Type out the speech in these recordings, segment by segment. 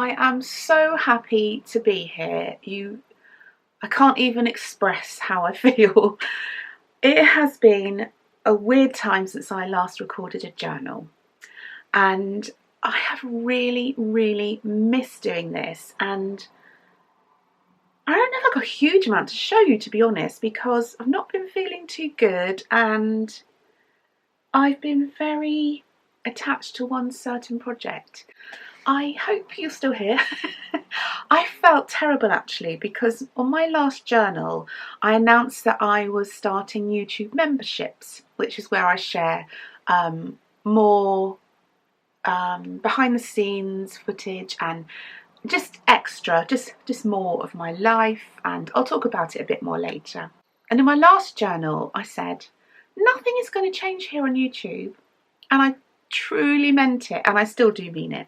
I am so happy to be here. I can't even express how I feel. It has been a weird time since I last recorded a journal, and I have really, really missed doing this, and I don't have like a huge amount to show you, to be honest, because I've not been feeling too good and I've been very attached to one certain project. I hope you're still here. I felt terrible actually, because on my last journal I announced that I was starting YouTube memberships, which is where I share more behind the scenes footage and just extra, just more of my life, and I'll talk about it a bit more later. And in my last journal I said nothing is going to change here on YouTube, and I truly meant it, and I still do mean it.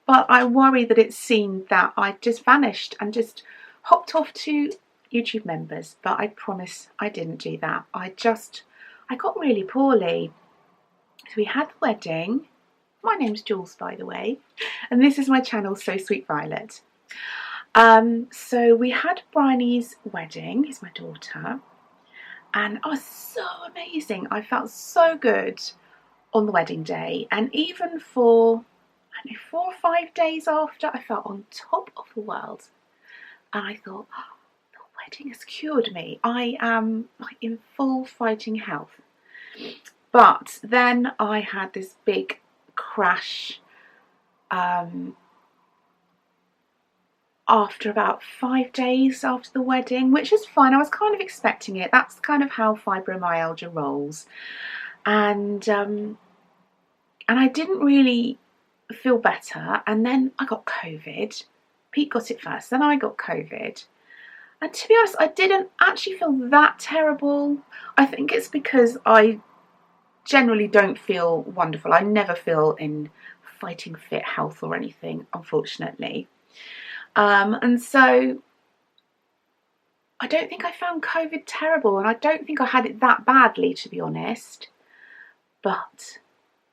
But I worry that it seemed that I just vanished and just hopped off to YouTube members, but I promise I didn't do that. I got really poorly. So we had the wedding. My name's Jooles, by the way, and this is my channel, So Sweet Violet. So we had Bryony's wedding, he's my daughter, and it was so amazing. I felt so good on the wedding day, and even for 4 or 5 days after, I felt on top of the world. And I thought, oh, the wedding has cured me. I am like in full fighting health. But then I had this big crash after about 5 days after the wedding, which is fine. I was kind of expecting it. That's kind of how fibromyalgia rolls. And I didn't really feel better, and then I got COVID. Pete got it first, then I got COVID, and to be honest, I didn't actually feel that terrible. I think it's because I generally don't feel wonderful. I never feel in fighting fit health or anything, unfortunately, and so I don't think I found COVID terrible, and I don't think I had it that badly, to be honest. But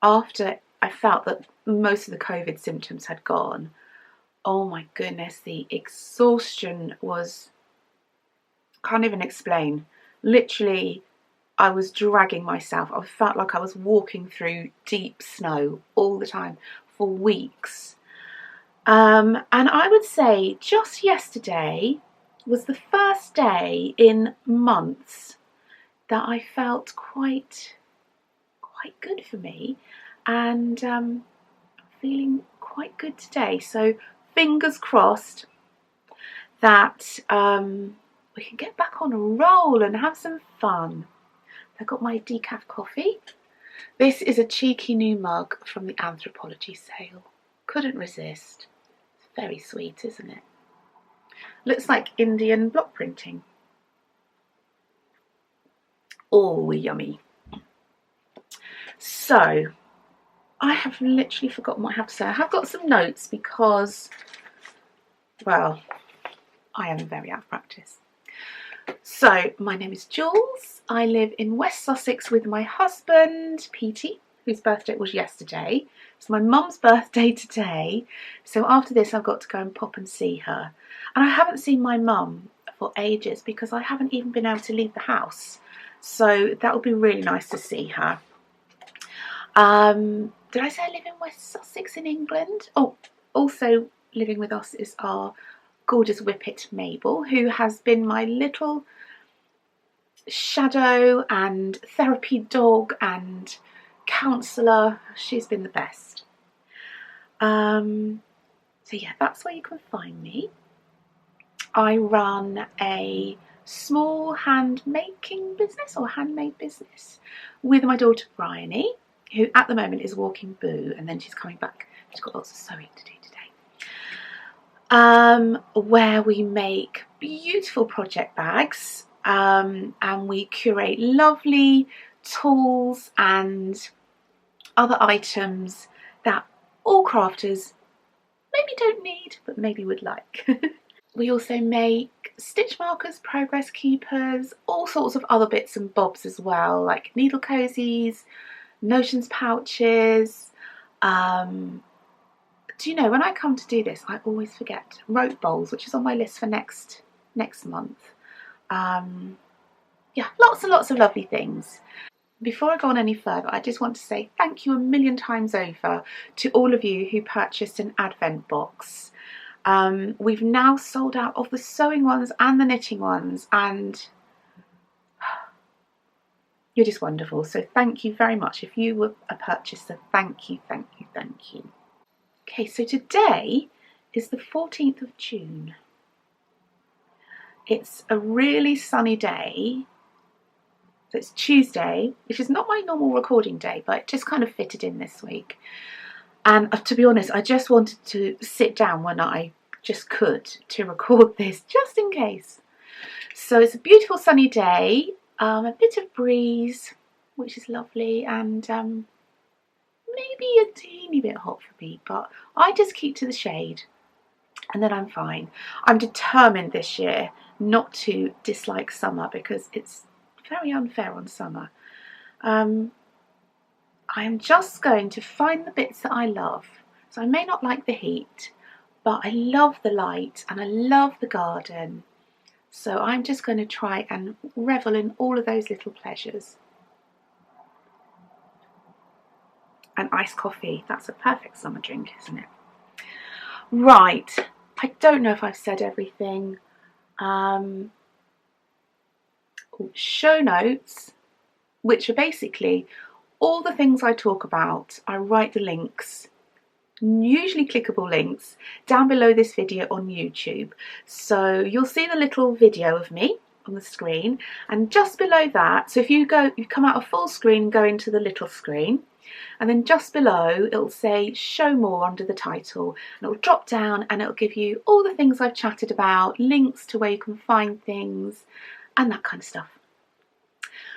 after I felt that most of the COVID symptoms had gone, oh my goodness, the exhaustion was, can't even explain. Literally, I was dragging myself. I felt like I was walking through deep snow all the time for weeks. And I would say just yesterday was the first day in months that I felt quite good for me, and feeling quite good today. So fingers crossed that we can get back on a roll and have some fun. I got my decaf coffee. This is a cheeky new mug from the Anthropology sale. Couldn't resist. It's very sweet, isn't it? Looks like Indian block printing. Oh, yummy. So I have literally forgotten what I have to say. I have got some notes because, well, I am very out of practice. So my name is Jooles. I live in West Sussex with my husband, Petey, whose birthday was yesterday. It's my mum's birthday today. So after this, I've got to go and pop and see her. And I haven't seen my mum for ages because I haven't even been able to leave the house. So that would be really nice to see her. Did I say I live in West Sussex in England? Oh, also living with us is our gorgeous whippet Mabel, who has been my little shadow and therapy dog and counsellor. She's been the best. So yeah, that's where you can find me. I run a small handmade business with my daughter Bryony, who at the moment is walking Boo, and then she's coming back. She's got lots of sewing to do today. Where we make beautiful project bags, and we curate lovely tools and other items that all crafters maybe don't need, but maybe would like. We also make stitch markers, progress keepers, all sorts of other bits and bobs as well, like needle cozies, notions pouches, Do you know, when I come to do this, I always forget rope bowls, which is on my list for next month. Yeah, lots and lots of lovely things. Before I go on any further, I just want to say thank you a million times over to all of you who purchased an advent box. We've now sold out of the sewing ones and the knitting ones, and you're just wonderful. So thank you very much. If you were a purchaser, thank you, thank you, thank you. Okay, so today is the 14th of June. It's a really sunny day. So it's Tuesday, which is not my normal recording day, but it just kind of fitted in this week. And to be honest, I just wanted to sit down when I just could to record this, just in case. So it's a beautiful sunny day, a bit of breeze, which is lovely, and maybe a teeny bit hot for me, but I just keep to the shade and then I'm fine. I'm determined this year not to dislike summer because it's very unfair on summer. I am just going to find the bits that I love. So I may not like the heat, but I love the light and I love the garden. So I'm just going to try and revel in all of those little pleasures. And iced coffee, that's a perfect summer drink, isn't it? Right, I don't know if I've said everything. Show notes, which are basically all the things I talk about. I write the links, usually clickable links, down below this video on YouTube. So you'll see the little video of me on the screen, and just below that, so if you come out of full screen and go into the little screen, and then just below it'll say show more under the title, and it'll drop down and it'll give you all the things I've chatted about, links to where you can find things and that kind of stuff.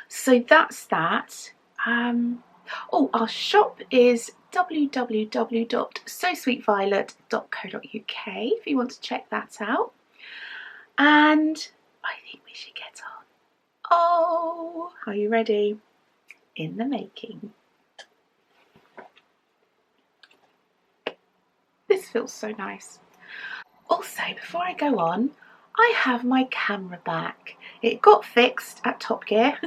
So that's that. Our shop is www.sosweetviolet.co.uk if you want to check that out. And I think we should get on. Oh, are you ready? In the making. This feels so nice. Also, before I go on, I have my camera back. It got fixed at Top Gear.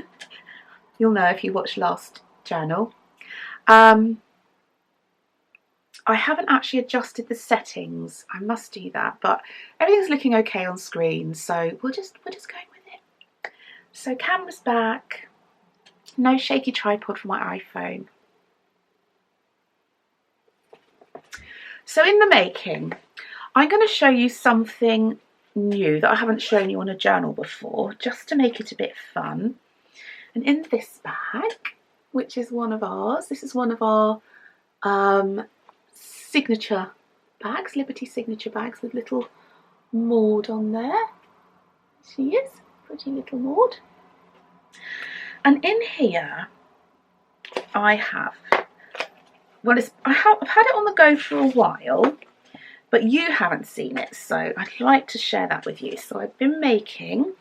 You'll know if you watched last journal. I haven't actually adjusted the settings. I must do that, but everything's looking okay on screen, so we're just going with it. So camera's back. No shaky tripod for my iPhone. So in the making, I'm going to show you something new that I haven't shown you on a journal before, just to make it a bit fun. And in this bag, which is one of ours, this is one of our signature bags, Liberty signature bags with little Maud on there. She is, pretty little Maud. And in here, I have, well, I've had it on the go for a while, but you haven't seen it, so I'd like to share that with you. So I've been making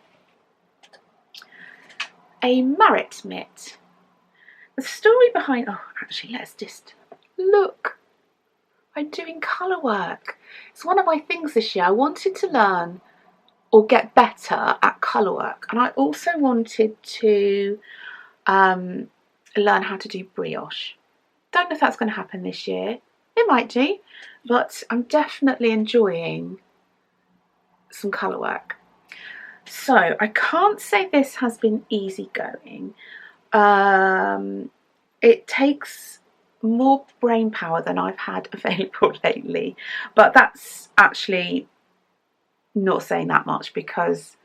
a Marrett mitt. The story behind, oh, actually, let's just look. I'm doing colour work. It's one of my things this year. I wanted to learn or get better at colour work, and I also wanted to learn how to do brioche. Don't know if that's going to happen this year. It might do, but I'm definitely enjoying some colour work. So I can't say this has been easy going. It takes more brain power than I've had available lately, but that's actually not saying that much because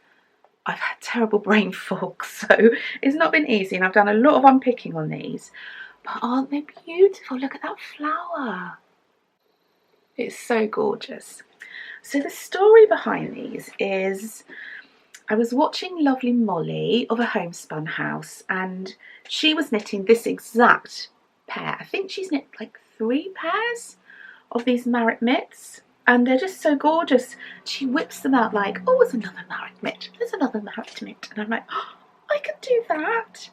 I've had terrible brain fog, so it's not been easy, and I've done a lot of unpicking on these. But aren't they beautiful? Look at that flower. It's so gorgeous. So the story behind these is I was watching lovely Molly of a Homespun House, and she was knitting this exact pair. I think she's knit like 3 pairs of these Marrett mitts, and they're just so gorgeous. She whips them out like, oh, there's another Marrett mitt, there's another Marrett mitt, and I'm like, oh, I could do that.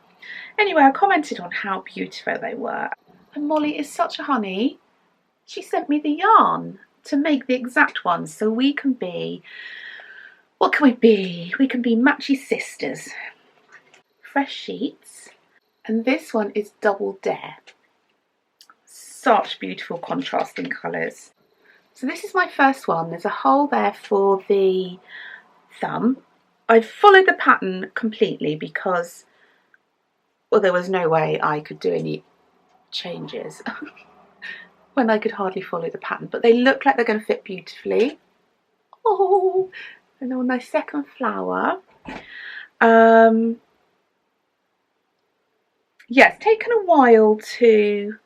Anyway, I commented on how beautiful they were, and Molly is such a honey. she sent me the yarn to make the exact ones, so we can be, what can we be? We can be matchy sisters. Fresh sheets, and this one is Double Dare. Such beautiful contrasting colours. So this is my first one. There's a hole there for the thumb. I've followed the pattern completely because, well, there was no way I could do any changes when I could hardly follow the pattern, but they look like they're going to fit beautifully. Oh, and on my second flower, yeah, it's taken a while to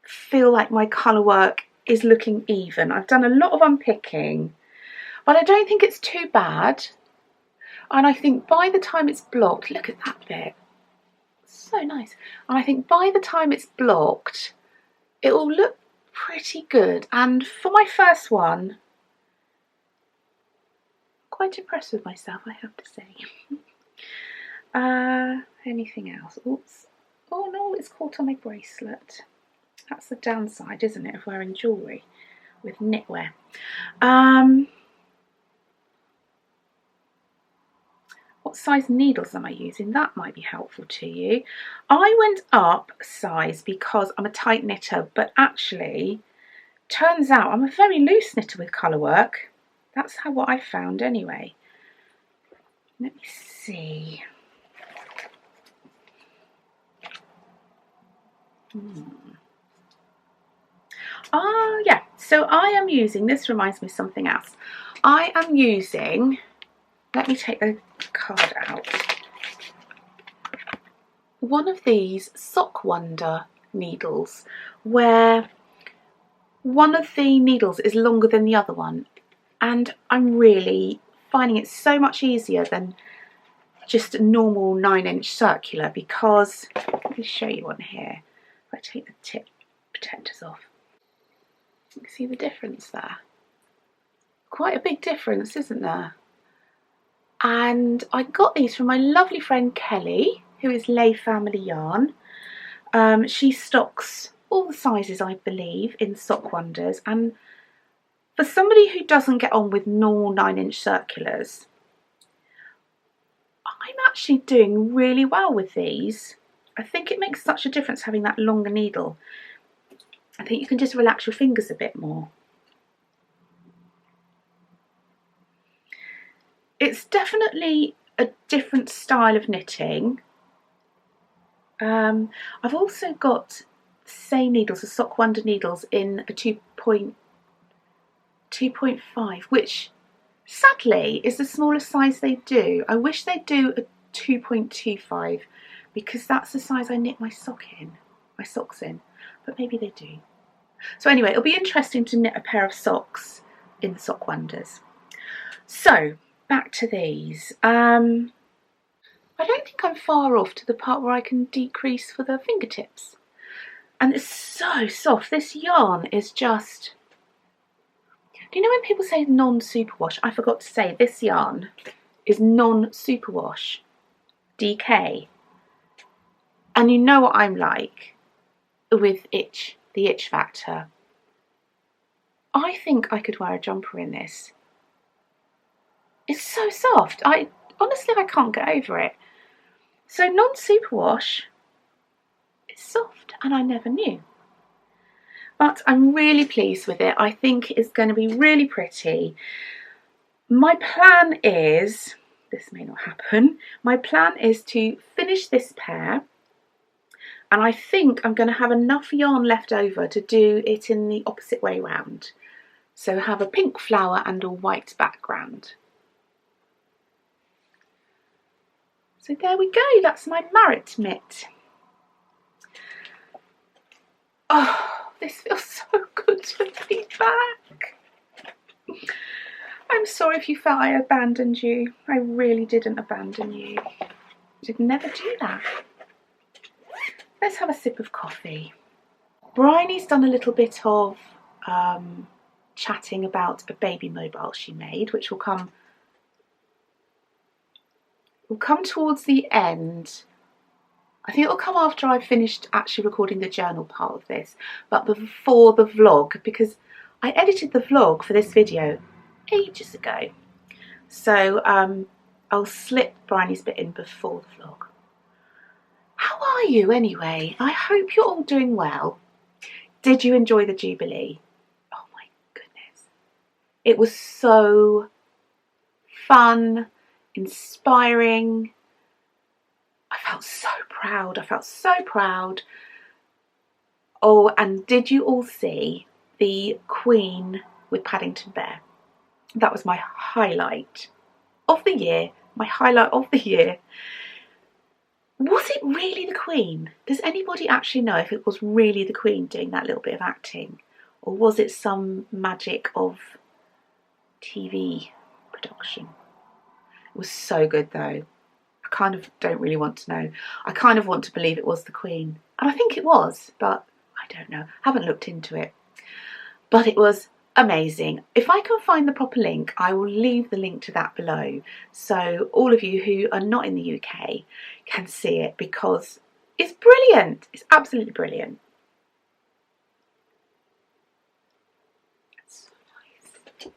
feel like my colour work is looking even. I've done a lot of unpicking, but I don't think it's too bad. And I think by the time it's blocked, look at that bit, so nice. And I think by the time it's blocked, it will look pretty good. And for my first one, quite impressed with myself, I have to say. Anything else? Oops. Oh no, it's caught on my bracelet. That's the downside, isn't it, of wearing jewellery with knitwear. What size needles am I using? That might be helpful to you. I went up a size because I'm a tight knitter, but actually, turns out I'm a very loose knitter with colour work. That's what I found anyway. Let me see. Yeah, so I am using, this reminds me of something else. I am using, let me take the card out, one of these Sock Wonder needles where one of the needles is longer than the other one, and I'm really finding it so much easier than just a normal 9-inch circular, because, let me show you one here. If I take the tip protectors off, you can see the difference there. Quite a big difference, isn't there? And I got these from my lovely friend Kelly, who is Lay Family Yarn. She stocks all the sizes, I believe, in Sock Wonders, and for somebody who doesn't get on with normal 9-inch circulars, I'm actually doing really well with these. I think it makes such a difference having that longer needle. I think you can just relax your fingers a bit more. It's definitely a different style of knitting. I've also got the same needles, the Sock Wonder needles, in a 2.5, which sadly is the smallest size they do. I wish they'd do a 2.25 because that's the size I knit my socks in, but maybe they do. So anyway, it'll be interesting to knit a pair of socks in the Sock Wonders. So back to these. I don't think I'm far off to the part where I can decrease for the fingertips. And it's so soft. This yarn is just... Do you know when people say non-superwash? I forgot to say this yarn is non-superwash, DK. And you know what I'm like with the itch factor. I think I could wear a jumper in this. It's so soft. Honestly, I can't get over it. So non-superwash, it's soft, and I never knew. But I'm really pleased with it. I think it's going to be really pretty. My plan is, this may not happen, my plan is to finish this pair, and I think I'm going to have enough yarn left over to do it in the opposite way round. So have a pink flower and a white background. So there we go, that's my Marrett mitt. Oh, this feels so good to be back. I'm sorry if you felt I abandoned you. I really didn't abandon you. I did never do that. Let's have a sip of coffee. Bryony's done a little bit of chatting about a baby mobile she made, which will come towards the end I think it'll come after I've finished actually recording the journal part of this, but before the vlog, because I edited the vlog for this video ages ago. So I'll slip Bryony's bit in before the vlog. How are you anyway? I hope you're all doing well. Did you enjoy the Jubilee? Oh my goodness. It was so fun, inspiring. I felt so proud. I felt so proud. Oh, and did you all see the Queen with Paddington Bear? That was my highlight of the year. My highlight of the year. Was it really the Queen? Does anybody actually know if it was really the Queen doing that little bit of acting? Or was it some magic of TV production? It was so good though. I kind of don't really want to know. I kind of want to believe it was the Queen. And I think it was, but I don't know. I haven't looked into it. But it was amazing. If I can find the proper link, I will leave the link to that below. So all of you who are not in the UK can see it, because it's brilliant. It's absolutely brilliant. That's so nice.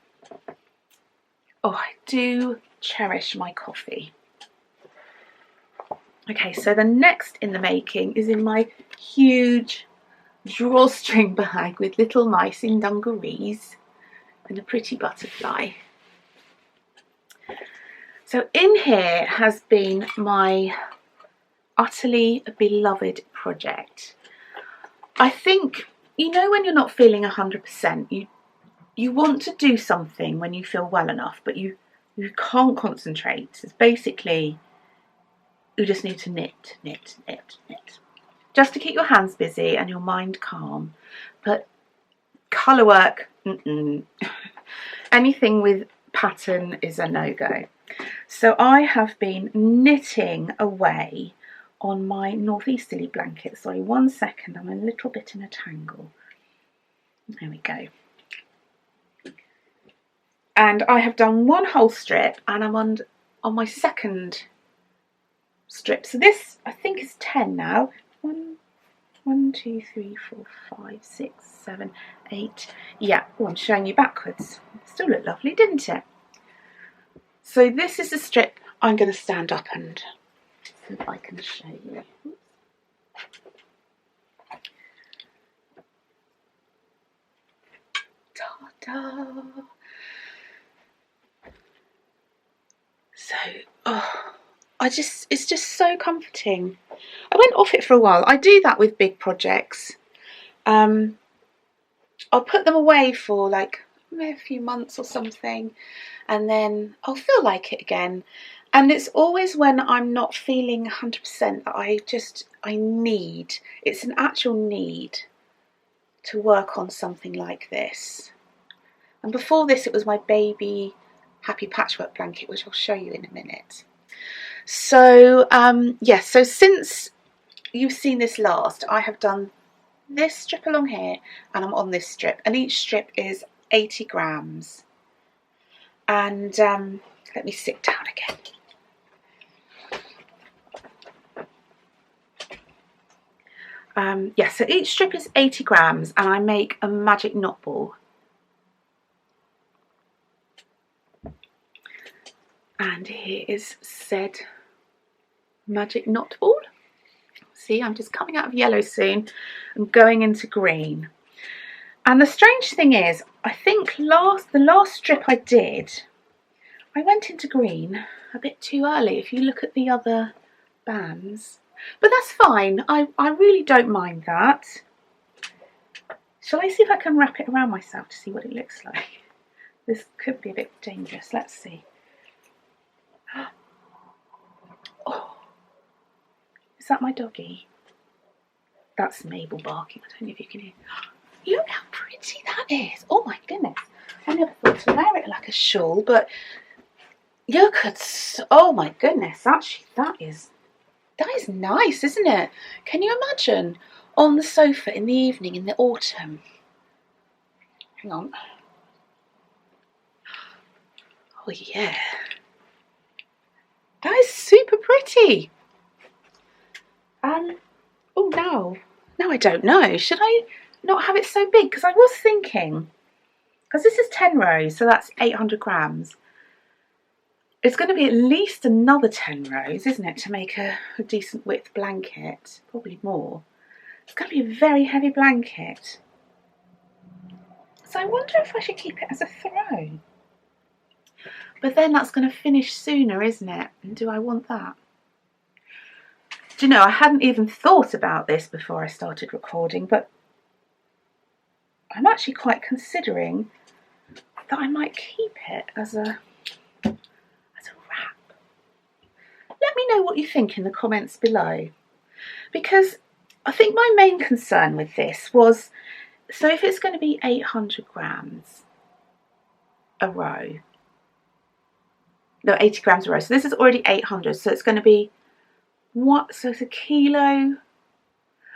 Oh, I do cherish my coffee. Okay, so the next in the making is in my huge drawstring bag with little mice in dungarees and a pretty butterfly. So in here has been my utterly beloved project. I think, you know, when you're not feeling 100%, you want to do something when you feel well enough, but you can't concentrate. It's basically, you just need to knit, knit, knit, knit. Just to keep your hands busy and your mind calm. But colour work, anything with pattern is a no-go. So I have been knitting away on my northeasterly blanket. Sorry, 1 second, I'm a little bit in a tangle. There we go. And I have done one whole strip, and I'm on my second strip. So this, I think, is 10 now. 1, 2, 3, 4, 5, 6, 7, 8. Yeah, oh, I'm showing you backwards. Still looked lovely, didn't it? So this is the strip I'm going to stand up and see if I can show you. Ta-da! So, oh, it's just so comforting. I went off it for a while. I do that with big projects. I'll put them away for like a few months or something, and then I'll feel like it again. And it's always when I'm not feeling 100% that I need, it's an actual need to work on something like this. And before this, it was my baby happy patchwork blanket, which I'll show you in a minute. So yes, so since you've seen this last, I have done this strip along here, and I'm on this strip, and each strip is 80 grams. And let me sit down again. Yeah, so each strip is 80 grams, and I make a magic knot ball. And here is said magic knot ball. See, I'm just coming out of yellow soon and going into green. And the strange thing is, I think the last strip I did, I went into green a bit too early if you look at the other bands. But that's fine, I really don't mind that. Shall I see if I can wrap it around myself to see what it looks like? This could be a bit dangerous, let's see. Oh, is that my doggy? That's Mabel barking, I don't know if you can hear. Look how pretty that is. Oh my goodness. I never thought to wear it like a shawl, but you could, oh my goodness, actually that is nice, isn't it? Can you imagine on the sofa in the evening in the autumn? Hang on. Oh yeah. That is super pretty. Oh no. No, I don't know. Should I not have it so big? Because I was thinking, because this is 10 rows, so that's 800 grams. It's going to be at least another 10 rows, isn't it, to make a decent width blanket? Probably more. It's going to be a very heavy blanket. So I wonder if I should keep it as a throw. But then that's going to finish sooner, isn't it? And do I want that? Do you know, I hadn't even thought about this before I started recording, but I'm actually quite considering that I might keep it as a wrap. Let me know what you think in the comments below, because I think my main concern with this was, so if it's going to be 800 grams a row, no, 80 grams a row, so this is already 800, so it's going to be, what, so it's a kilo,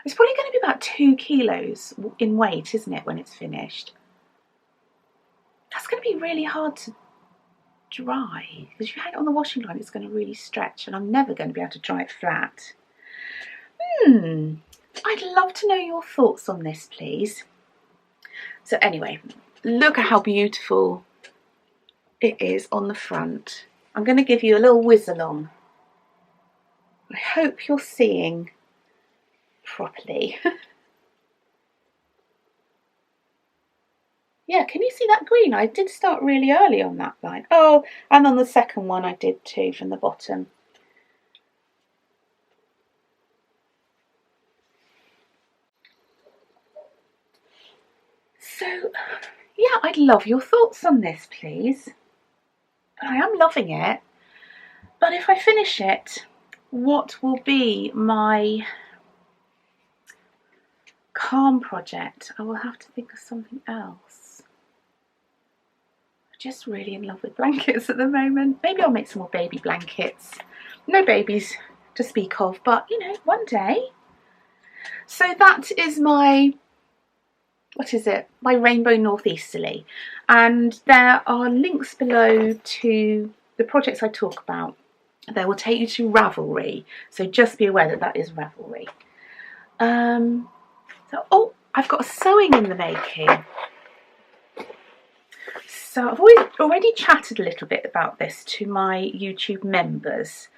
it's probably going to be about 2 kilos in weight, isn't it, when it's finished? That's going to be really hard to dry, because if you hang it on the washing line, it's going to really stretch, and I'm never going to be able to dry it flat. I'd love to know your thoughts on this, please. So anyway, look at how beautiful it is on the front. I'm going to give you a little whiz along. I hope you're seeing properly. Yeah, can you see that green? I did start really early on that line. Oh, and on the second one I did too, from the bottom. So, yeah, I'd love your thoughts on this, please. I am loving it, but if I finish it, what will be my calm project? I will have to think of something else. I'm just really in love with blankets at the moment. Maybe I'll make some more baby blankets. No babies to speak of, but you know, one day. So that is my, what is it? My rainbow northeasterly. And there are links below to the projects I talk about. They will take you to Ravelry, so just be aware that that is Ravelry. Oh, I've got a sewing in the making. So I've already chatted a little bit about this to my YouTube members,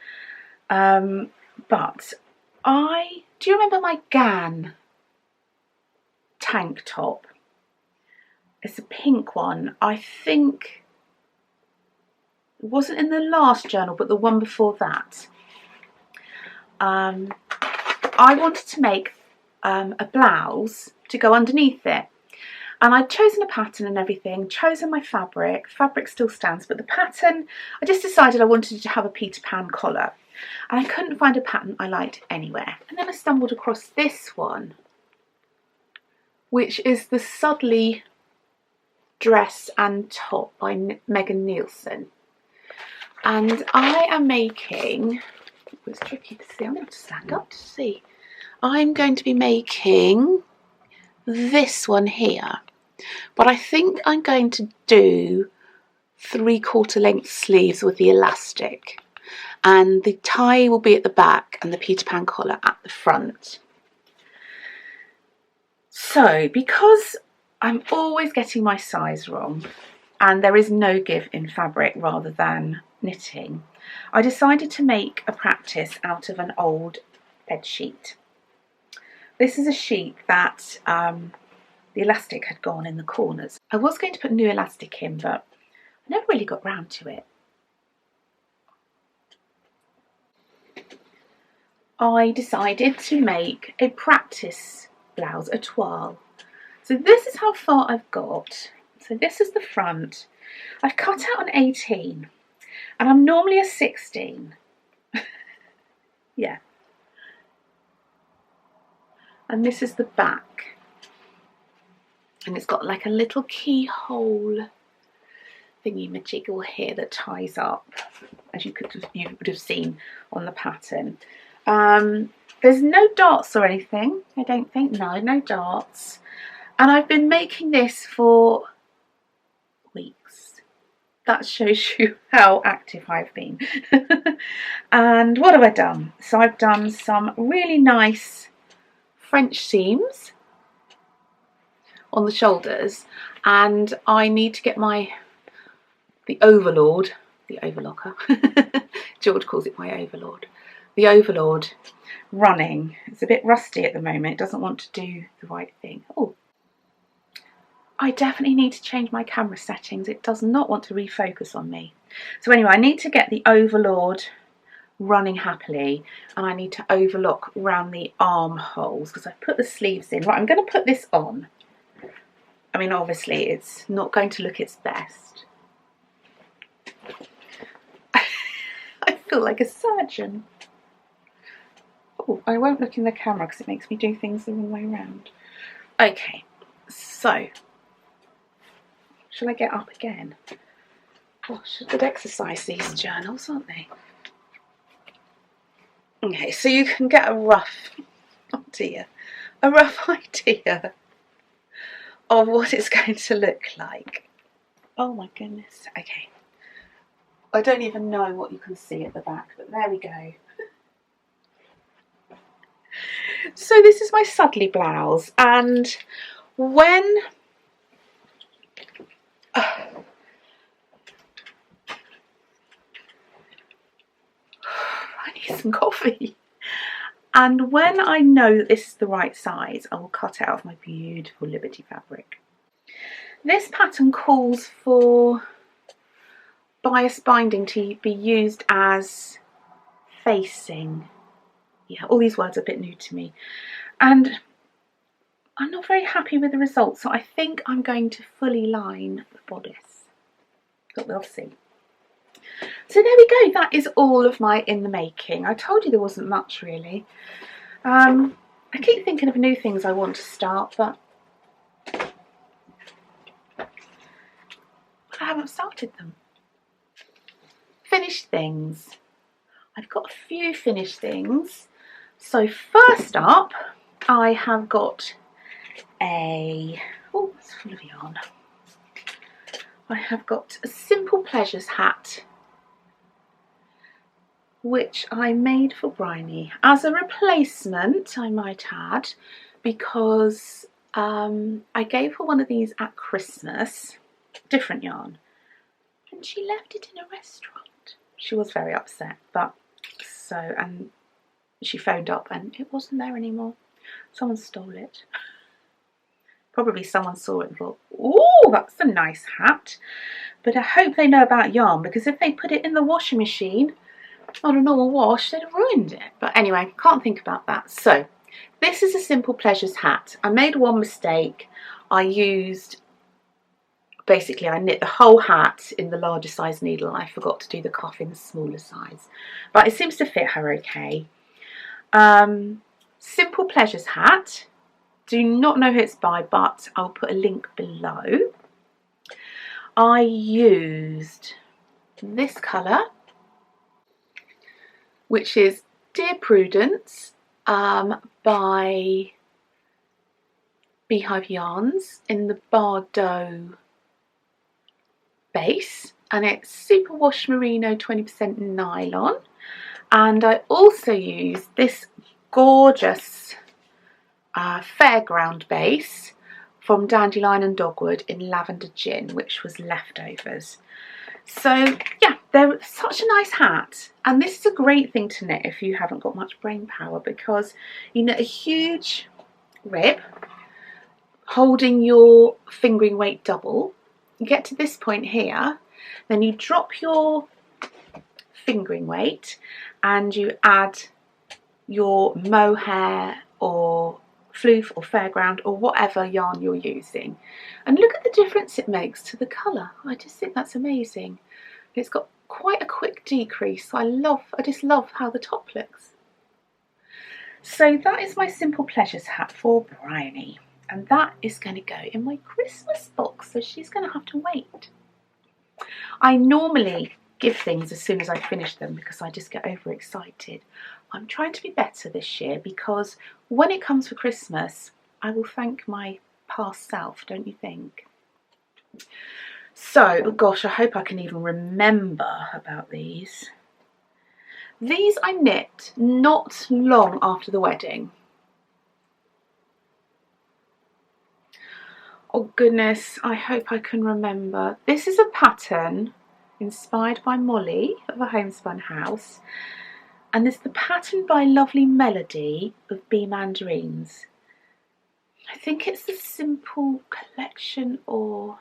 but do you remember my GAN tank top? It's a pink one. I think it wasn't in the last journal, but the one before that. I wanted to make a blouse to go underneath it, and I'd chosen a pattern and everything, chosen my fabric. Fabric still stands, but the pattern, I just decided I wanted to have a Peter Pan collar, and I couldn't find a pattern I liked anywhere. And then I stumbled across this one, which is the Sudley dress and top by Megan Nielsen. And I am making, it's tricky to see, I'm going to stand up to see. I'm going to be making this one here, but I think I'm going to do 3/4 length sleeves with the elastic, and the tie will be at the back and the Peter Pan collar at the front. So because I'm always getting my size wrong and there is no give in fabric rather than knitting, I decided to make a practice out of an old bed sheet. This is a sheet that the elastic had gone in the corners. I was going to put new elastic in, but I never really got round to it. I decided to make a practice blouse, a toile. So this is how far I've got. So this is the front. I've cut out an 18, and I'm normally a 16. Yeah. And this is the back. And it's got like a little keyhole thingy-majiggle here that ties up, as you would have seen on the pattern. There's no darts or anything, I don't think. No darts. And I've been making this for weeks. that shows you how active I've been. And what have I done? So I've done some really nice French seams on the shoulders, and I need to get the overlocker. George calls it my overlord. The overlord running. It's a bit rusty at the moment. It doesn't want to do the right thing. Oh, I definitely need to change my camera settings. It does not want to refocus on me. So anyway, I need to get the overlord running happily, and I need to overlock around the armholes because I've put the sleeves in. Right, I'm going to put this on. I mean, obviously it's not going to look its best. I feel like a surgeon. Oh, I won't look in the camera because it makes me do things the wrong way around. Okay, so shall I get up again? Gosh, good exercise, these journals, aren't they? Okay, so you can get a rough idea of what it's going to look like. Oh my goodness. Okay. I don't even know what you can see at the back, but there we go. So this is my Sudley blouse, and when I need some coffee. And when I know that this is the right size, I will cut it out of my beautiful Liberty fabric. This pattern calls for bias binding to be used as facing. Yeah, all these words are a bit new to me. And I'm not very happy with the results, so I think I'm going to fully line the bodice. But we'll see. So there we go, that is all of my in the making. I told you there wasn't much really. I keep thinking of new things I want to start, but I haven't started them. Finished things. I've got a few finished things. So first up, I have got oh, it's full of yarn. I have got a Simple Pleasures hat, which I made for Bryony as a replacement, I might add, because I gave her one of these at Christmas, different yarn, and she left it in a restaurant. She was very upset, and she phoned up and it wasn't there anymore. Someone stole it. Probably someone saw it and thought, oh, that's a nice hat. But I hope they know about yarn, because if they put it in the washing machine on a normal wash, they'd have ruined it. But anyway, can't think about that. So this is a Simple Pleasures hat. I made one mistake. I knit the whole hat in the larger size needle, and I forgot to do the cuff in the smaller size. But it seems to fit her okay. Simple Pleasures hat. Do not know who it's by, but I'll put a link below. I used this colour, which is Dear Prudence by Beehive Yarns in the Bardo base, and it's superwash merino 20% nylon. And I also used this gorgeous Fairground base from Dandelion and Dogwood in Lavender Gin, which was leftovers. So yeah, they're such a nice hat, and this is a great thing to knit if you haven't got much brain power, because you knit a huge rib holding your fingering weight double. You get to this point here, then you drop your fingering weight and you add your mohair or floof or fairground or whatever yarn you're using, and look at the difference it makes to the colour. I just think that's amazing. It's got quite a quick decrease, so I just love how the top looks. So that is my Simple Pleasures hat for Bryony, and that is going to go in my Christmas box, so she's going to have to wait. I normally give things as soon as I finish them because I just get overexcited. I'm trying to be better this year, because when it comes for Christmas, I will thank my past self, don't you think? So, oh gosh, I hope I can even remember about these. These I knit not long after the wedding. Oh goodness, I hope I can remember. This is a pattern inspired by Molly of a Homespun House, and it's the pattern by Lovely Melody of Bee Mandarines. I think it's the Simple Collection, or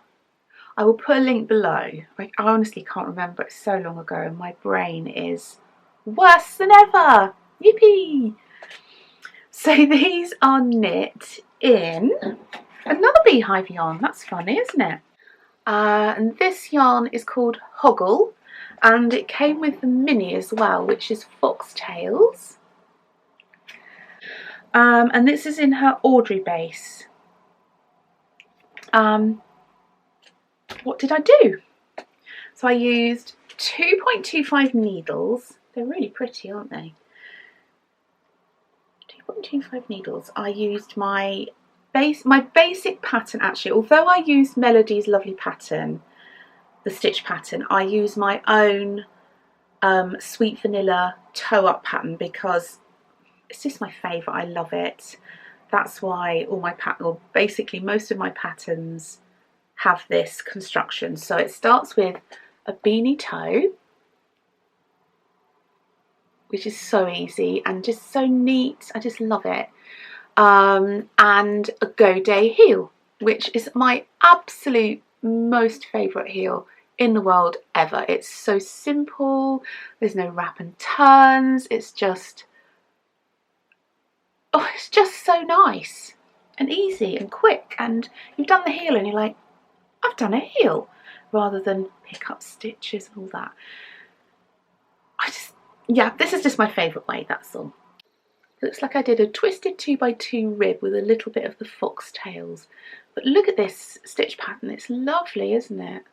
I will put a link below. I honestly can't remember, it's so long ago and my brain is worse than ever. Yippee! So these are knit in another beehive yarn. That's funny, isn't it? And this yarn is called Hoggle, and it came with the mini as well, which is Foxtails. And this is in her Audrey base. What did I do? So I used 2.25 needles. They're really pretty, aren't they? 2.25 needles. I used my basic pattern, actually, although I used Melody's lovely pattern, the stitch pattern, I use my own Sweet Vanilla toe up pattern because it's just my favourite. I love it. That's why all my basically most of my patterns have this construction. So it starts with a beanie toe, which is so easy and just so neat. I just love it. And a Go Day heel, which is my absolute most favourite heel in the world ever. It's so simple, there's no wrap and turns, it's just, oh, it's just so nice and easy and quick, and you've done the heel and you're like, I've done a heel, rather than pick up stitches and all that. Yeah, this is just my favourite way, that's all. Looks like I did a twisted 2x2 rib with a little bit of the foxtails. But look at this stitch pattern, it's lovely, isn't it?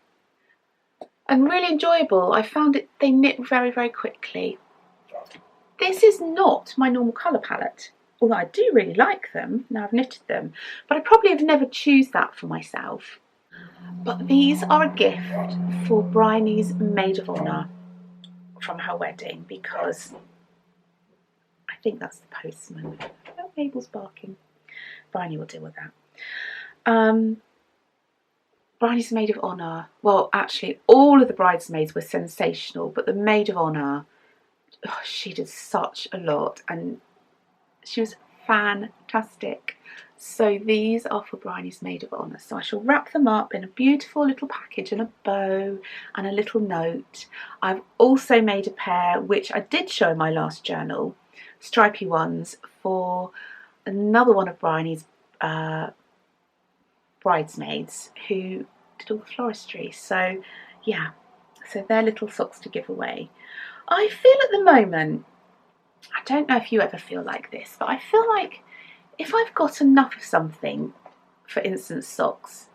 And really enjoyable. I found it, they knit very, very quickly. This is not my normal colour palette, although I do really like them, now I've knitted them. But I probably have never choose that for myself. But these are a gift for Bryony's maid of honour from her wedding, because I think that's the postman. Oh, Mabel's barking. Bryony will deal with that. Bryony's maid of honour. Well, actually, all of the bridesmaids were sensational, but the maid of honour, oh, she did such a lot, and she was fantastic. So these are for Bryony's maid of honour. So I shall wrap them up in a beautiful little package and a bow and a little note. I've also made a pair, which I did show in my last journal, stripy ones, for another one of Bryony's bridesmaids who did all the floristry. So yeah, so they're little socks to give away. I feel at the moment, I don't know if you ever feel like this, but I feel like if I've got enough of something, for instance socks,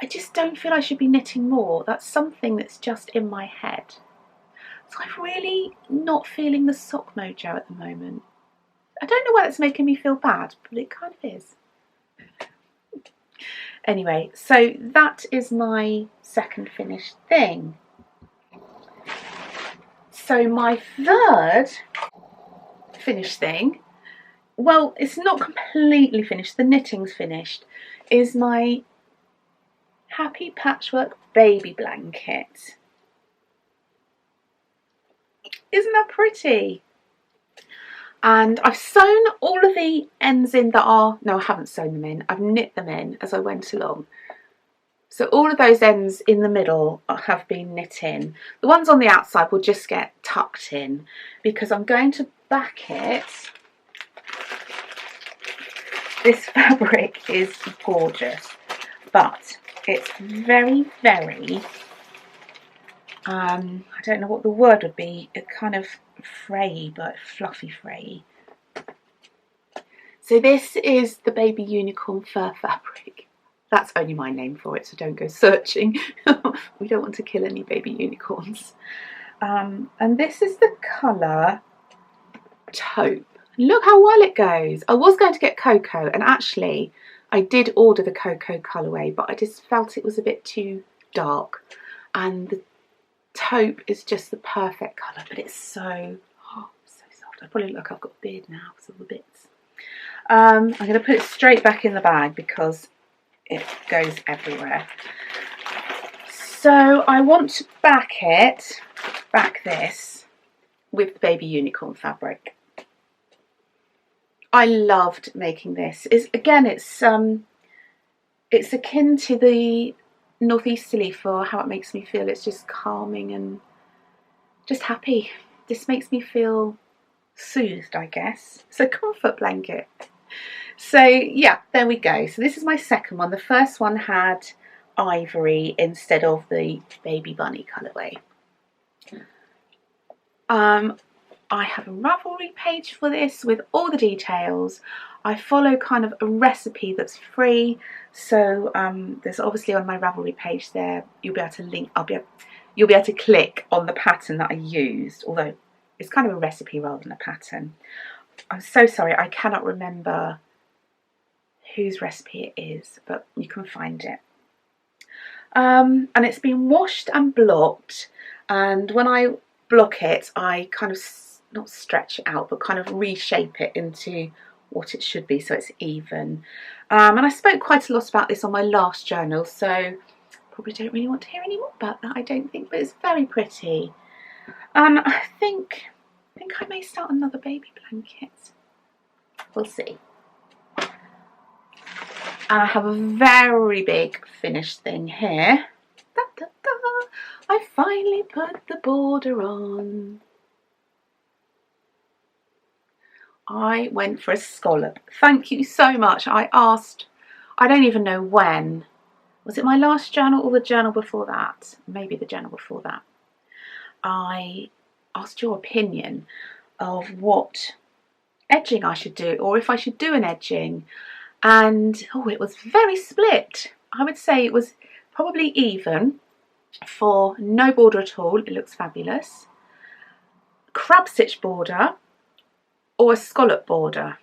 I just don't feel I should be knitting more. That's something that's just in my head. So I'm really not feeling the sock mojo at the moment. I don't know why that's making me feel bad, but it kind of is. Anyway, so that is my second finished thing. So my third finished thing, well, it's not completely finished, the knitting's finished, is my Happy Patchwork baby blanket. Isn't that pretty? And I've sewn all of the ends in that are, no, I haven't sewn them in, I've knit them in as I went along. So all of those ends in the middle have been knit in. The ones on the outside will just get tucked in because I'm going to back it. This fabric is gorgeous, but it's very, very, I don't know what the word would be, it kind of fray, but fluffy fray. So this is the baby unicorn fur fabric. That's only my name for it, so don't go searching. We don't want to kill any baby unicorns. And this is the colour taupe. Look how well it goes. I was going to get cocoa, and actually I did order the cocoa colourway, but I just felt it was a bit too dark, and the taupe is just the perfect colour, but it's so, oh, so soft. I probably look, I've got a beard now because of the bits. I'm going to put it straight back in the bag because it goes everywhere. So I want to back this with the baby unicorn fabric. I loved making this. Again, it's akin to the northeasterly for how it makes me feel. It's just calming and just happy. This makes me feel soothed, I guess. It's a comfort blanket. So yeah, there we go. So this is my second one. The first one had ivory instead of the baby bunny colourway. I have a Ravelry page for this with all the details. I follow kind of a recipe that's free, so there's obviously on my Ravelry page there, you'll be able to link, you'll be able to click on the pattern that I used, although it's kind of a recipe rather than a pattern. I'm so sorry, I cannot remember whose recipe it is, but you can find it. And it's been washed and blocked, and when I block it, I kind of not stretch it out, but kind of reshape it into what it should be so it's even. And I spoke quite a lot about this on my last journal, so probably don't really want to hear any more about that, I don't think, but it's very pretty. And I think I may start another baby blanket. We'll see. And I have a very big finished thing here. Da, da, da. I finally put the border on. I went for a scallop. Thank you so much. I asked, I don't even know when. Was it my last journal or the journal before that? Maybe the journal before that. I asked your opinion of what edging I should do, or if I should do an edging. And oh, it was very split. I would say it was probably even for no border at all. It looks fabulous. Crab stitch border or a scallop border.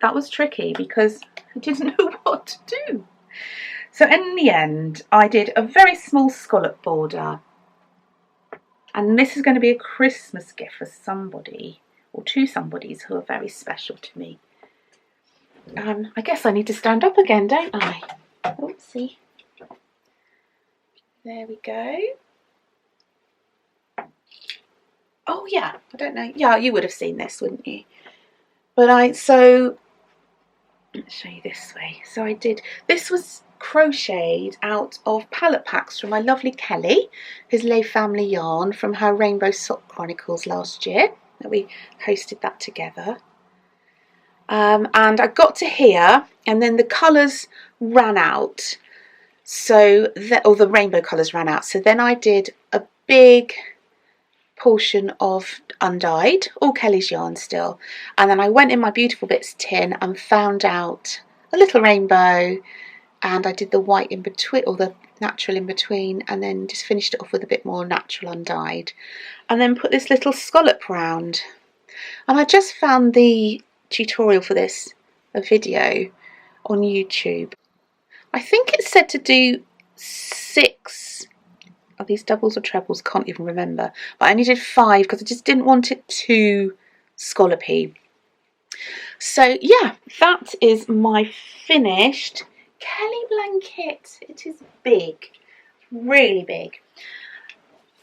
That was tricky because I didn't know what to do. So in the end, I did a very small scallop border. And this is going to be a Christmas gift for somebody, or two somebodies who are very special to me. I guess I need to stand up again, don't I? Oopsie. There we go. Oh yeah, I don't know. Yeah, you would have seen this, wouldn't you? But let's show you this way. So I did, this was crocheted out of palette packs from my lovely Kelly, who's Les Family Yarn, from her Rainbow Sock Chronicles last year, that we hosted that together. And I got to here, and then the colours ran out, or the rainbow colours ran out, so then I did a big portion of undyed, all Kelly's yarn still, and then I went in my Beautiful Bits tin and found out a little rainbow, and I did the white in between, or the natural in between, and then just finished it off with a bit more natural undyed, and then put this little scallop round. And I just found the tutorial for this, a video on YouTube. I think it said to do 6 of these doubles or trebles, can't even remember, but I only did 5 because I just didn't want it too scallopy. So yeah, that is my finished Kelly blanket. It is big, really big.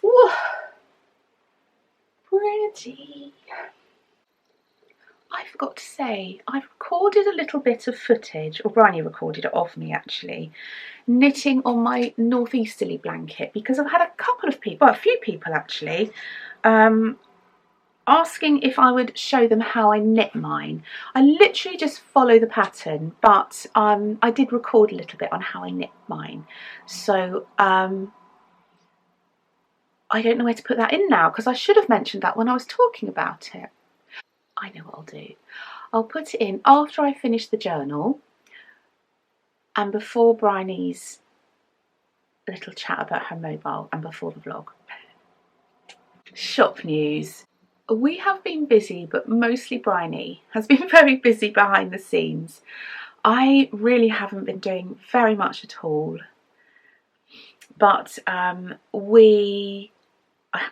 Whoa. Pretty. I forgot to say, I've recorded a little bit of footage, or Bryony recorded it of me actually, knitting on my northeasterly blanket, because I've had a couple of people, well, a few people actually, asking if I would show them how I knit mine. I literally just follow the pattern, but I did record a little bit on how I knit mine. So I don't know where to put that in now, because I should have mentioned that when I was talking about it. I know what I'll do. I'll put it in after I finish the journal and before Bryony's little chat about her mobile and before the vlog. Shop news. We have been busy, but mostly Bryony has been very busy behind the scenes. I really haven't been doing very much at all. But I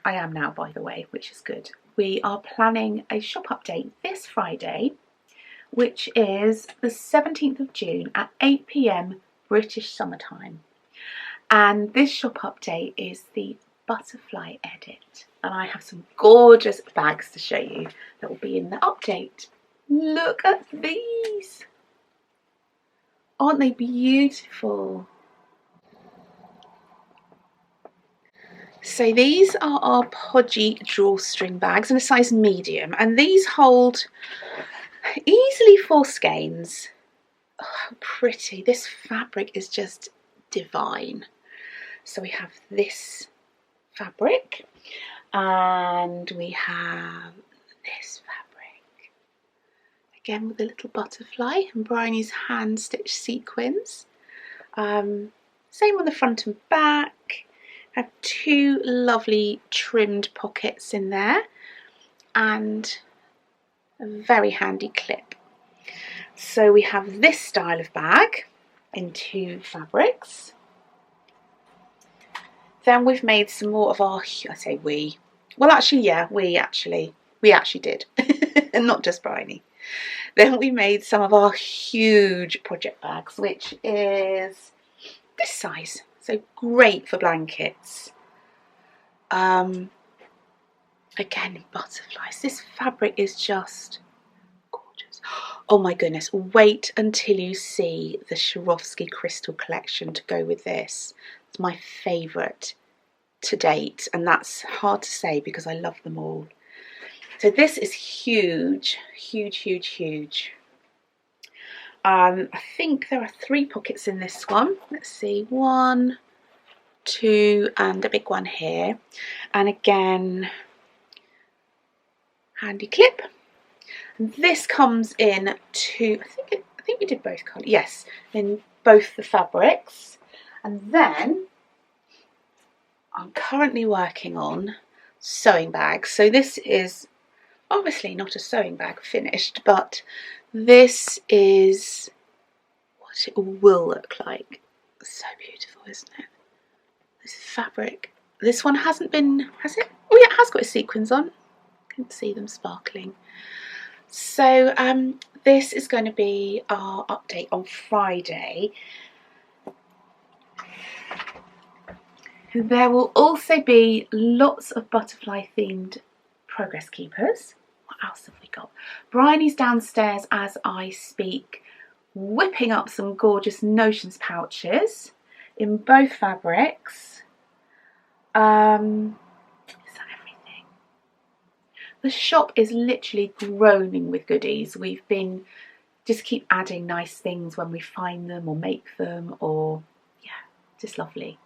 am now, by the way, which is good. We are planning a shop update this Friday, which is the 17th of June at 8 p.m. British summertime. And this shop update is the butterfly edit. And I have some gorgeous bags to show you that will be in the update. Look at these. Aren't they beautiful? So these are our podgy drawstring bags in a size medium, and these hold easily 4 skeins. Oh, how pretty. This fabric is just divine. So we have this fabric, and we have this fabric. Again with a little butterfly and Bryony's hand stitched sequins. Same on the front and back. I have 2 lovely trimmed pockets in there and a very handy clip. So we have this style of bag in 2 fabrics. Then we've made some more of our, I say we, well actually yeah, we actually did, and not just Bryony. Then we made some of our huge project bags, which is this size. So great for blankets. Again, butterflies. This fabric is just gorgeous. Oh my goodness, wait until you see the Swarovski crystal collection to go with this. It's my favourite to date, and that's hard to say because I love them all. So this is huge, huge, huge, huge. I think there are 3 pockets in this one. Let's see, 1, 2, and a big one here. And again, handy clip. And this comes in 2. I think we did both colours. Yes, in both the fabrics. And then I'm currently working on sewing bags. So this is obviously not a sewing bag finished, but this is what it will look like. So beautiful, isn't it? This fabric. This one hasn't been, has it? Oh yeah, it has got its sequins on. Can see them sparkling. So this is going to be our update on Friday. There will also be lots of butterfly themed progress keepers. What else have we got? Bryony's downstairs as I speak, whipping up some gorgeous notions pouches in both fabrics. Is that everything? The shop is literally groaning with goodies. We've been just keep adding nice things when we find them or make them, or yeah, just lovely.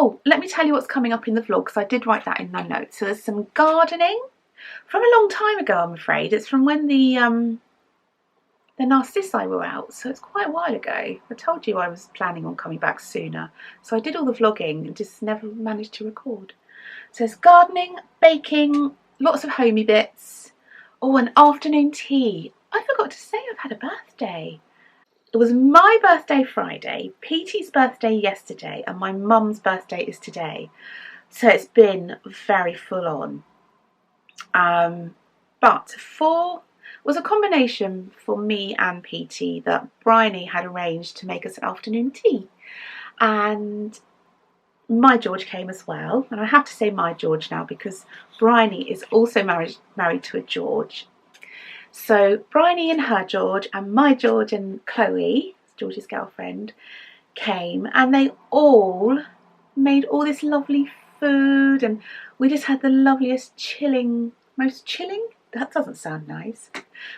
Oh, let me tell you what's coming up in the vlog, because I did write that in my notes. So there's some gardening from a long time ago, I'm afraid. It's from when the narcissi were out, so it's quite a while ago. I told you I was planning on coming back sooner, so I did all the vlogging and just never managed to record. So there's gardening, baking, lots of homey bits. Oh, an afternoon tea. I forgot to say I've had a birthday. It was my birthday Friday, Petey's birthday yesterday, and my mum's birthday is today. So it's been very full on. But it was a combination for me and Petey that Bryony had arranged to make us an afternoon tea. And my George came as well. And I have to say my George now because Bryony is also married to a George. So Bryony and her George and my George and Chloe, George's girlfriend, came, and they all made all this lovely food, and we just had the loveliest most chilling? That doesn't sound nice.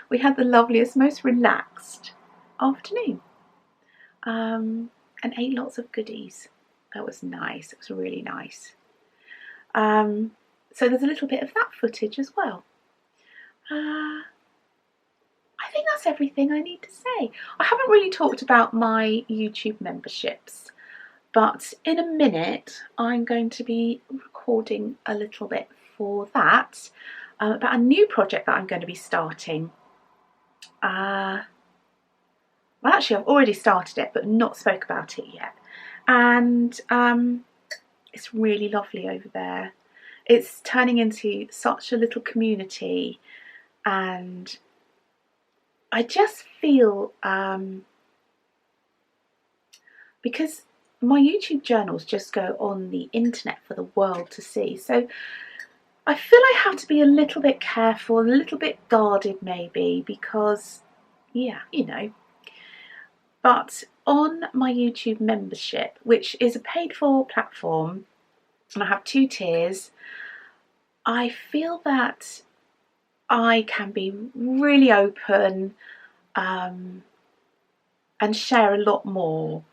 We had the loveliest, most relaxed afternoon, and ate lots of goodies. That was nice. It was really nice. So there's a little bit of that footage as well. I think that's everything I need to say. I haven't really talked about my YouTube memberships, but in a minute I'm going to be recording a little bit for that, about a new project that I'm going to be starting. Well, actually I've already started it but not spoke about it yet, and it's really lovely over there. It's turning into such a little community, and I just feel because my YouTube journals just go on the internet for the world to see, so I feel I have to be a little bit careful, a little bit guarded maybe, because yeah, you know. But on my YouTube membership, which is a paid for platform, and I have 2 tiers, I feel that I can be really open and share a lot more.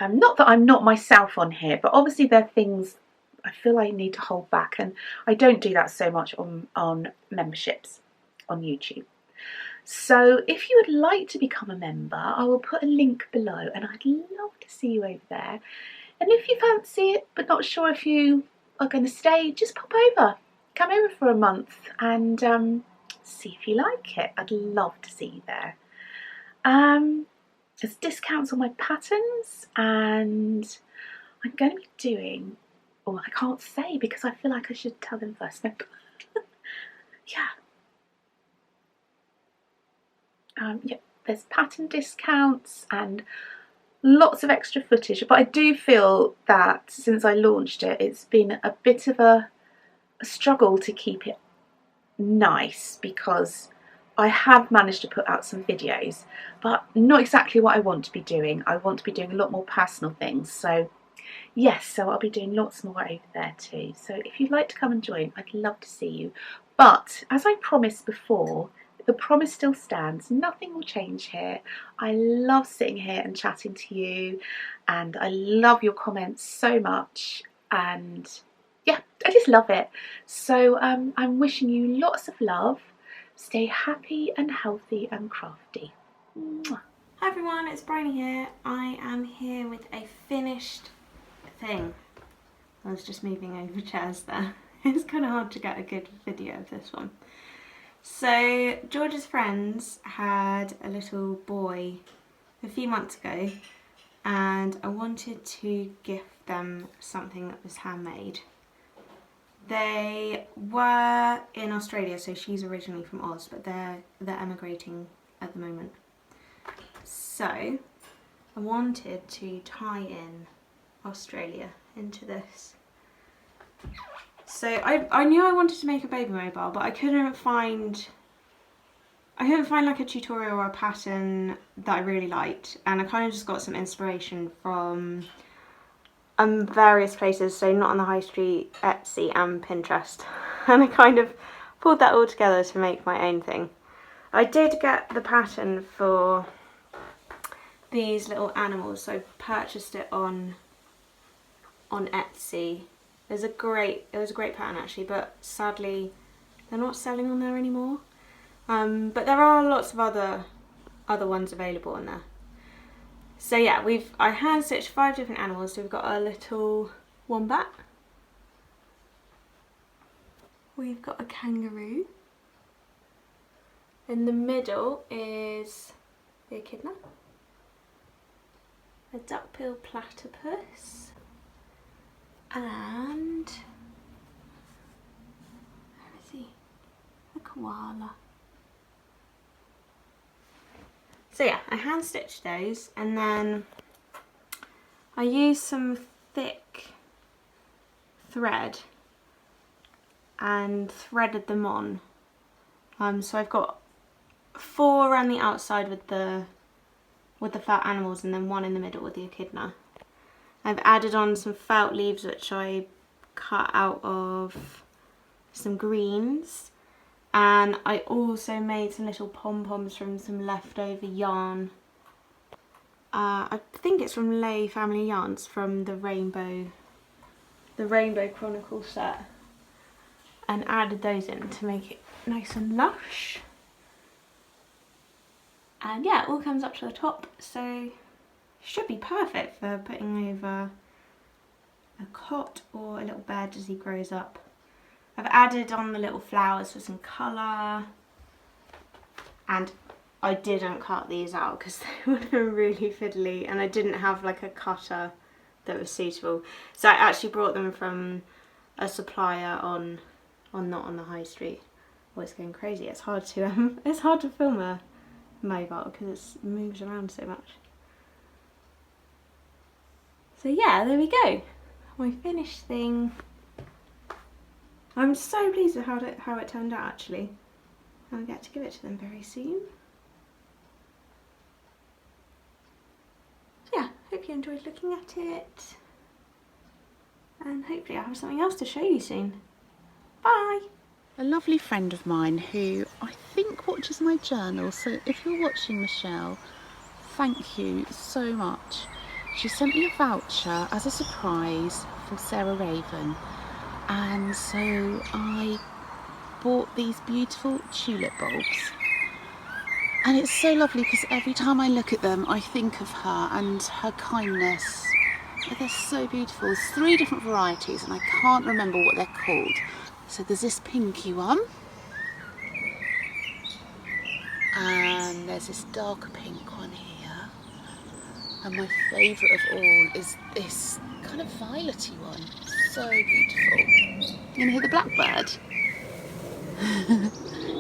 Not that I'm not myself on here, but obviously there are things I feel I need to hold back, and I don't do that so much on memberships on YouTube. So if you would like to become a member, I will put a link below, and I'd love to see you over there. And if you fancy it but not sure if you are going to stay, just pop over. Come over for a month and see if you like it. I'd love to see you there. There's discounts on my patterns, and I'm going to be doing, oh, I can't say because I feel like I should tell them first. No. Yeah. Yeah, there's pattern discounts and lots of extra footage, but I do feel that since I launched it, it's been a bit of a struggle to keep it nice, because I have managed to put out some videos, but not exactly what I want to be doing. I want to be doing a lot more personal things, so yes, so I'll be doing lots more over there too. So if you'd like to come and join, I'd love to see you. But as I promised before, the promise still stands. Nothing will change here. I love sitting here and chatting to you, and I love your comments so much, and yeah, I just love it. So I'm wishing you lots of love. Stay happy and healthy and crafty. Mwah. Hi everyone, it's Bryony here. I am here with a finished thing. I was just moving over chairs there. It's kind of hard to get a good video of this one. So George's friends had a little boy a few months ago, and I wanted to gift them something that was handmade. They were in Australia, so she's originally from Oz, but they're emigrating at the moment. So I wanted to tie in Australia into this. So I knew I wanted to make a baby mobile, but I couldn't find like a tutorial or a pattern that I really liked, and I kind of just got some inspiration from various places, so not on the high street, Etsy and Pinterest, and I kind of pulled that all together to make my own thing. I did get the pattern for these little animals, so I purchased it on Etsy. It was a great pattern actually, but sadly they're not selling on there anymore. But there are lots of other ones available on there. So yeah, I hand stitched 5 different animals. So we've got a little wombat, we've got a kangaroo, in the middle is the echidna, a duckbill platypus, and where is he? A koala. So yeah, I hand stitched those, and then I used some thick thread and threaded them on. So I've got 4 around the outside with the fat animals, and then 1 in the middle with the echidna. I've added on some felt leaves which I cut out of some greens, and I also made some little pom-poms from some leftover yarn. I think it's from Lay Family Yarns, from the Rainbow Chronicle set, and added those in to make it nice and lush. And yeah, it all comes up to the top, so should be perfect for putting over a cot or a little bed as he grows up. I've added on the little flowers for some colour, and I didn't cut these out because they would have been really fiddly, and I didn't have like a cutter that was suitable. So I actually brought them from a supplier not on the high street. Oh, it's going crazy. It's hard to film a mobile because it moves around so much. So yeah, there we go. My finished thing. I'm so pleased with how it turned out actually. I'll get to give it to them very soon. Yeah, hope you enjoyed looking at it. And hopefully I'll have something else to show you soon. Bye! A lovely friend of mine who I think watches my journal, so if you're watching, Michelle, thank you so much. She sent me a voucher as a surprise for Sarah Raven, and so I bought these beautiful tulip bulbs. And it's so lovely because every time I look at them I think of her and her kindness. They're so beautiful. There's 3 different varieties and I can't remember what they're called. So there's this pinky one, and there's this darker pink one here, and my favourite of all is this kind of violety one. So beautiful. You can hear the blackbird.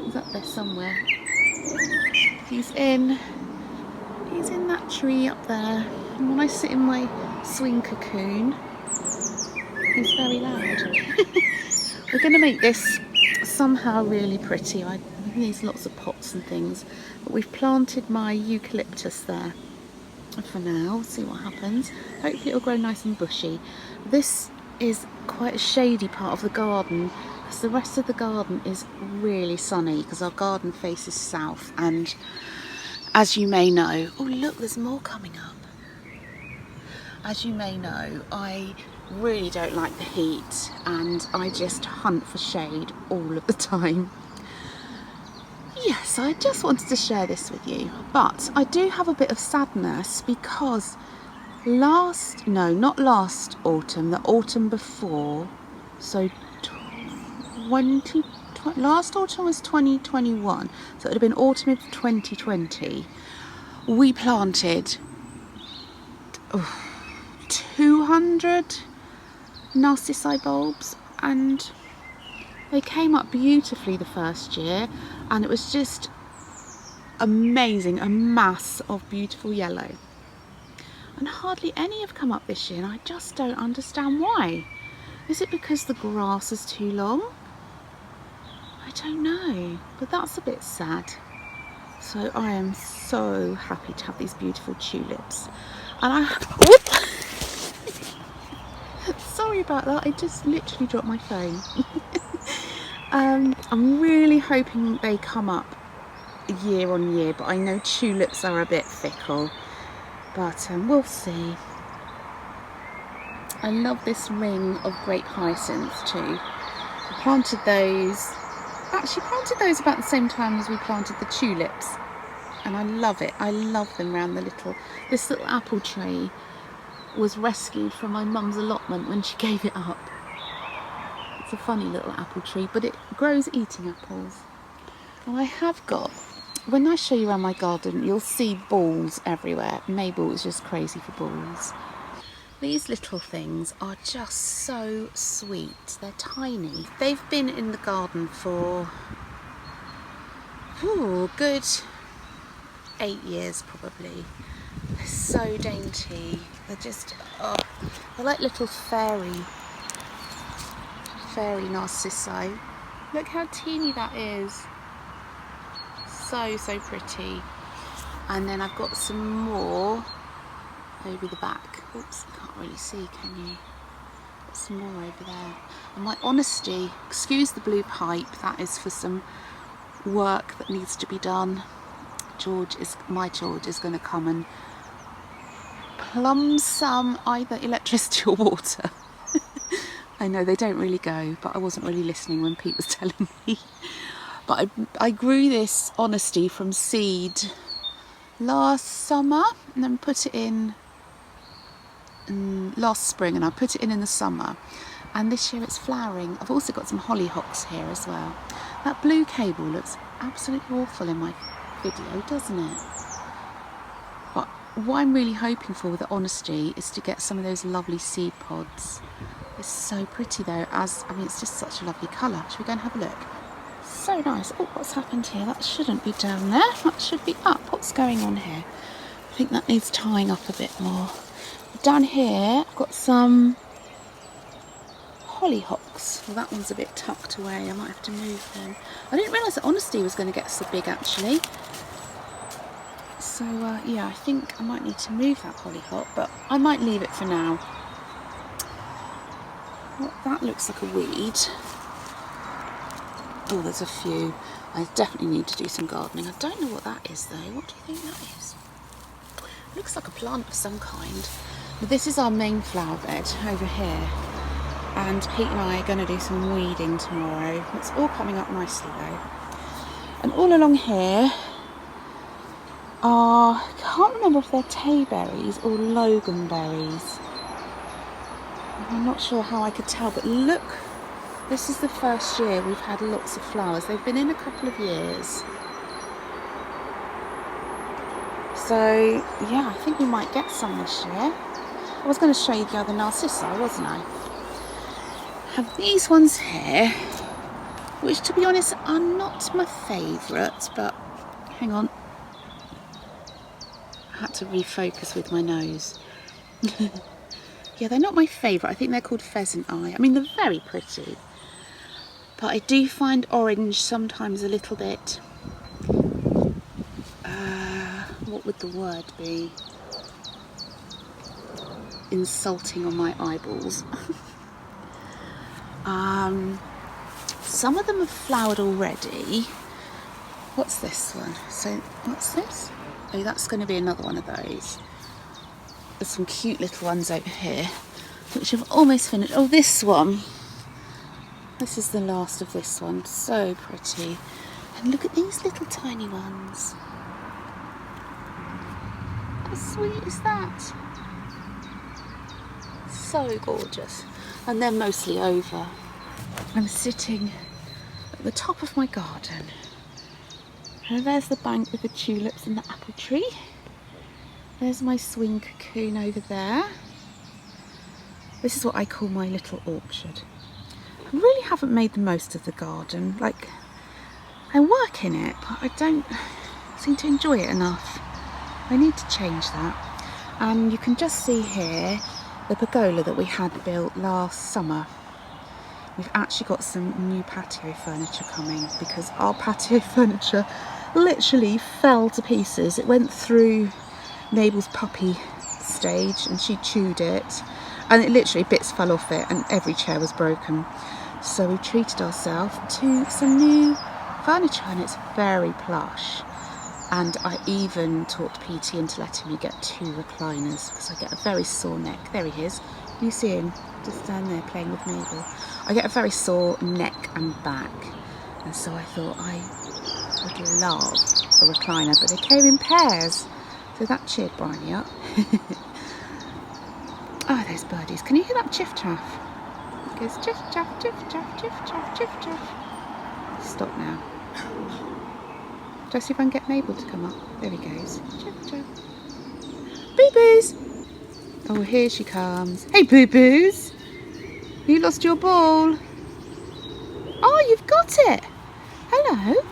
He's up there somewhere. He's in that tree up there, and when I sit in my swing cocoon, he's very loud. We're going to make this somehow really pretty. I need lots of pots and things, but we've planted my eucalyptus there for now. We'll see what happens. Hopefully it'll grow nice and bushy. This is quite a shady part of the garden because the rest of the garden is really sunny because our garden faces south, and as you may know, oh look, there's more coming up. As you may know, I really don't like the heat and I just hunt for shade all of the time. Yes, I just wanted to share this with you, but I do have a bit of sadness because not last autumn, the autumn before, so last autumn was 2021, so it would have been autumn of 2020, we planted 200 narcissi bulbs, and they came up beautifully the first year, and it was just amazing, a mass of beautiful yellow, and hardly any have come up this year, and I just don't understand why. Is it because the grass is too long? I don't know, but that's a bit sad. So I am so happy to have these beautiful tulips, and sorry about that, I just literally dropped my phone. I'm really hoping they come up year on year, but I know tulips are a bit fickle, but we'll see. I love this ring of grape hyacinths too. I planted those about the same time as we planted the tulips, and I love it. I love them around this little apple tree was rescued from my mum's allotment when she gave it up. It's a funny little apple tree, but it grows eating apples. And I have got, when I show you around my garden, you'll see balls everywhere. Mabel is just crazy for balls. These little things are just so sweet. They're tiny. They've been in the garden for good 8 years probably. They're so dainty. They're just, they're like little fairy narcissi. Look how teeny that is. So pretty. And then I've got some more over the back. Oops, can't really see, can you? Got some more over there. And my honesty, excuse the blue pipe, that is for some work that needs to be done. My George is going to come and plumb some either electricity or water. I know they don't really go, but I wasn't really listening when Pete was telling me. But I grew this honesty from seed last summer and then put it in last spring, and I put it in the summer, and this year it's flowering. I've also got some hollyhocks here as well. That blue cable looks absolutely awful in my video, doesn't it? But what I'm really hoping for with the honesty is to get some of those lovely seed pods. It's so pretty though, it's just such a lovely colour. Should we go and have a look? So nice. Oh, what's happened here? That shouldn't be down there. That should be up. What's going on here? I think that needs tying up a bit more. Down here, I've got some hollyhocks. Well, that one's a bit tucked away. I might have to move them. I didn't realise that honesty was going to get so big actually. So yeah, I think I might need to move that hollyhock, but I might leave it for now. Well, that looks like a weed. Oh, there's a few. I definitely need to do some gardening. I don't know what that is though. What do you think that is? It looks like a plant of some kind. But this is our main flower bed over here. And Pete and I are going to do some weeding tomorrow. It's all coming up nicely though. And all along here are, I can't remember if they're tayberries or loganberries. I'm not sure how I could tell, but look, this is the first year we've had lots of flowers. They've been in a couple of years. So yeah, I think we might get some this year. I was going to show you the other narcissi, wasn't I? Have these ones here, which to be honest are not my favourite, but hang on. I had to refocus with my nose. Yeah, they're not my favourite. I think they're called pheasant eye. I mean, they're very pretty. But I do find orange sometimes a little bit, what would the word be? Insulting on my eyeballs. Some of them have flowered already. What's this one? So, what's this? Oh, that's going to be another one of those. There's some cute little ones over here, which have almost finished. Oh, this one. This is the last of this one. So pretty. And look at these little tiny ones. How sweet is that? So gorgeous. And they're mostly over. I'm sitting at the top of my garden. And there's the bank with the tulips and the apple tree. There's my swing cocoon over there. This is what I call my little orchard. I really haven't made the most of the garden. Like, I work in it, but I don't seem to enjoy it enough. I need to change that. And you can just see here the pergola that we had built last summer. We've actually got some new patio furniture coming because our patio furniture literally fell to pieces. It went through Mabel's puppy stage and she chewed it, and it literally bits fell off it and every chair was broken. So we treated ourselves to some new furniture and it's very plush. And I even talked PT into letting me get 2 recliners because I get a very sore neck. There he is. You see him just down there playing with Mabel. I get a very sore neck and back, and so I thought I would love a recliner, but they came in pairs, so that cheered Bryony up. Oh, those birdies. Can you hear that chiff chaff? It goes chiff chaff, chiff chaff, chiff chaff, chiff chaff. Stop now. Just see if I can get Mabel to come up. There he goes. Chiff chaff. Boo-boos! Oh, here she comes. Hey, boo-boos! You lost your ball. Oh, you've got it. Hello.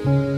bye.